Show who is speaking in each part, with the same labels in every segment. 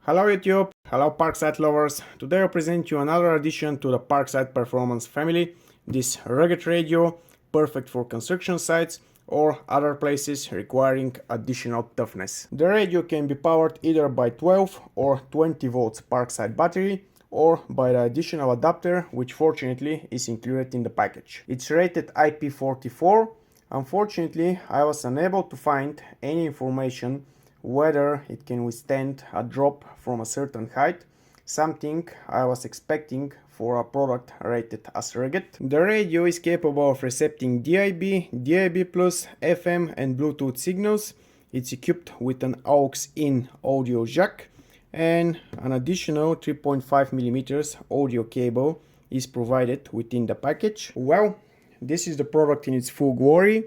Speaker 1: Hello YouTube, hello Parkside lovers. Today I present you another addition to the Parkside Performance family. This rugged radio, perfect for construction sites or other places requiring additional toughness. The radio can be powered either by 12 or 20 volts Parkside battery or by the additional adapter, which fortunately is included in the package. It's rated IP44. Unfortunately, I was unable to find any information whether it can withstand a drop from a certain height, something I was expecting for a product rated as rugged. The radio is capable of receiving DIB, DIB+, FM and Bluetooth signals. It's equipped with an aux-in audio jack, and an additional 3.5mm audio cable is provided within the package. Well, this is the product in its full glory.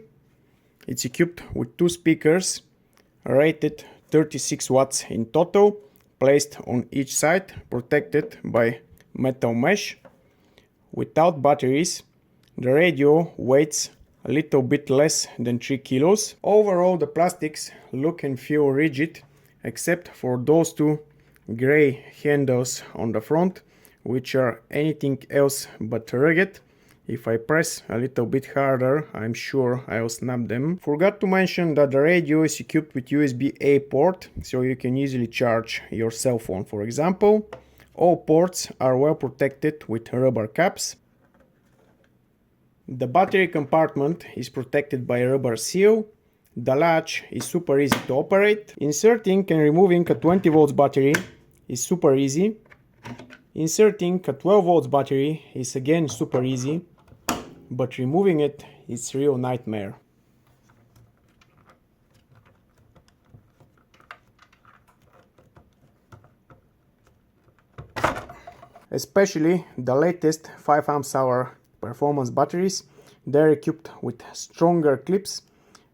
Speaker 1: It's equipped with two speakers rated 36 watts in total, placed on each side, protected by metal mesh. Without batteries, the radio weighs a little bit less than 3 kilos. Overall, the plastics look and feel rigid, except for those two gray handles on the front, which are anything else but rugged. If I press a little bit harder, I'm sure I'll snap them. Forgot to mention that the radio is equipped with USB-A port, so you can easily charge your cell phone, for example. All ports are well protected with rubber caps. The battery compartment is protected by a rubber seal. The latch is super easy to operate. Inserting and removing a 20 volts battery is super easy. Inserting a 12 volts battery is again super easy, but removing it is real nightmare. Especially the latest 5 amp hour performance batteries, they're equipped with stronger clips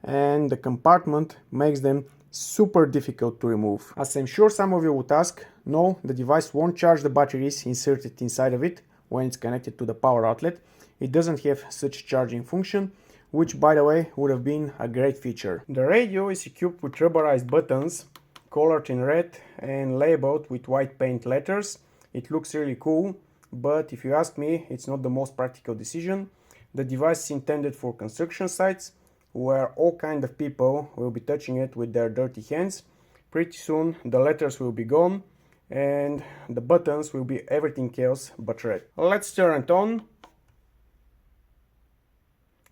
Speaker 1: and the compartment makes them super difficult to remove. As I'm sure some of you would ask, no, the device won't charge the batteries inserted inside of it when it's connected to the power outlet. It doesn't have such charging function, which by the way would have been a great feature. The radio is equipped with rubberized buttons, colored in red and labeled with white paint letters. It looks really cool, but if you ask me, it's not the most practical decision. The device is intended for construction sites, where all kind of people will be touching it with their dirty hands. Pretty soon the letters will be gone and the buttons will be everything else but red. Let's turn it on.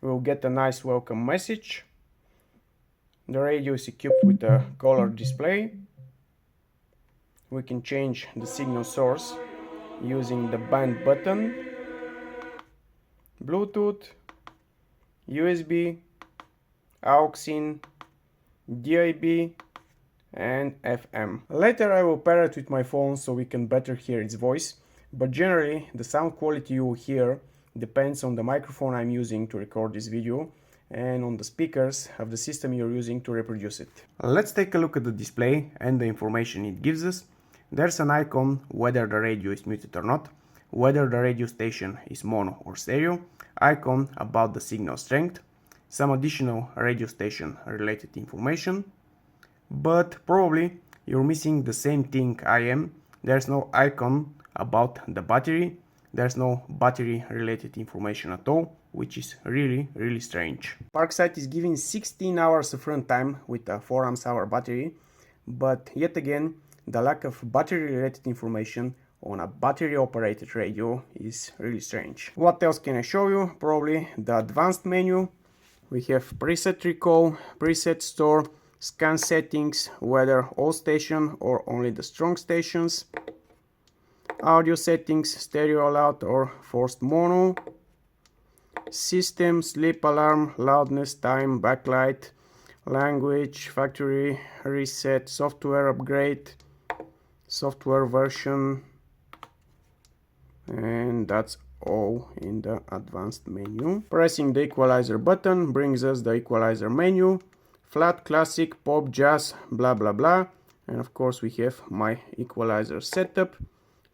Speaker 1: We'll get a nice welcome message. The radio is equipped with a color display. We can change the signal source using the band button, Bluetooth, USB, aux-in, DIB and FM. Later I will pair it with my phone so we can better hear its voice, but generally the sound quality you will hear depends on the microphone I'm using to record this video and on the speakers of the system you're using to reproduce it. Let's take a look at the display and the information it gives us. There's an icon whether the radio is muted or not, whether the radio station is mono or stereo, icon about the signal strength, some additional radio station related information, but probably you're missing the same thing I am. There's no icon about the battery. There's no battery related information at all, which is really strange. Parkside is giving 16 hours of runtime with a 4 amp hour battery, but yet again the lack of battery related information on a battery operated radio is really strange. What else can I show you? Probably the advanced menu. We have preset recall, preset store, scan settings, whether all station or only the strong stations, audio settings, stereo allowed or forced mono, system, sleep alarm, loudness, time, backlight, language, factory reset, software upgrade, software version, and that's all in the advanced menu. Pressing the equalizer button brings us the equalizer menu, flat, classic, pop, jazz, blah blah blah, and of course we have my equalizer setup,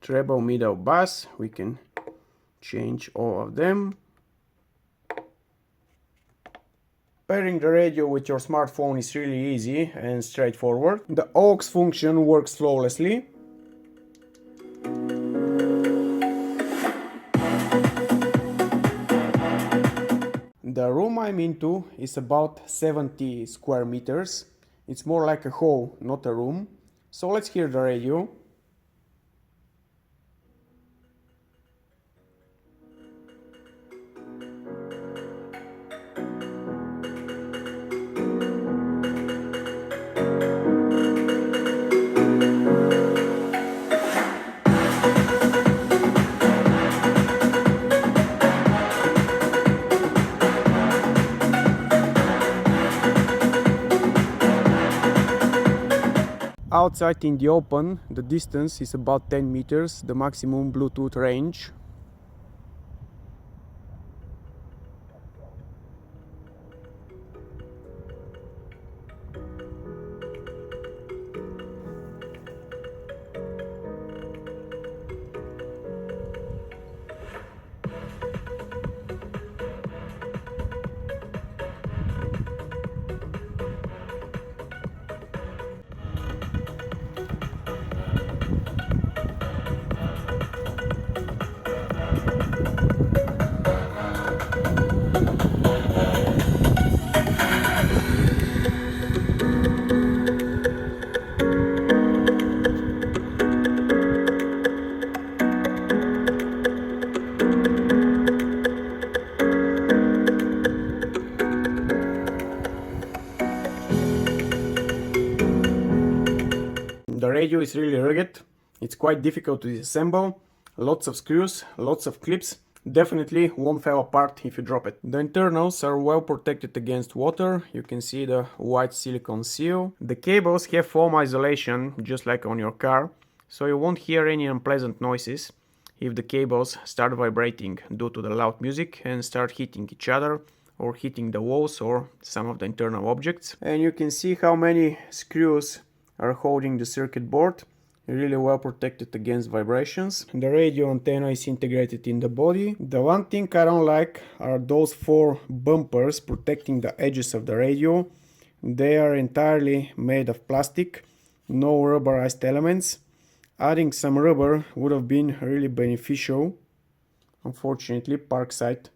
Speaker 1: treble, middle, bass. We can change all of them. Pairing the radio with your smartphone is really easy and straightforward. The aux function works flawlessly. The room I'm into is about 70 square meters. It's more like a hall, not a room. So let's hear the radio. Outside in the open, the distance is about 10 meters, the maximum Bluetooth range. The radio is really rugged, it's quite difficult to disassemble, lots of screws, lots of clips, definitely won't fall apart if you drop it. The internals are well protected against water, you can see the white silicone seal. The cables have foam isolation, just like on your car, so you won't hear any unpleasant noises if the cables start vibrating due to the loud music and start hitting each other or hitting the walls or some of the internal objects. And you can see how many screws are holding the circuit board, really well protected against vibrations. The radio antenna is integrated in the body. The one thing I don't like are those 4 bumpers protecting the edges of the radio. They are entirely made of plastic, no rubberized elements. Adding some rubber would have been really beneficial. Unfortunately, Parkside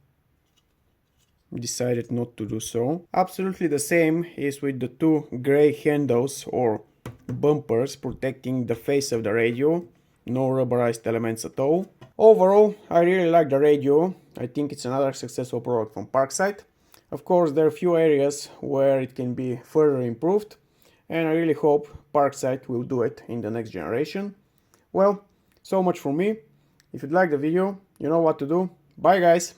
Speaker 1: decided not to do so. Absolutely the same is with the 2 gray handles or bumpers protecting the face of the radio. No rubberized elements at all. Overall, I really like the radio. I think it's another successful product from Parkside. Of course, there are a few areas where it can be further improved, and I really hope Parkside will do it in the next generation. Well, so much from me. If you'd like the video, you know what to do. Bye guys!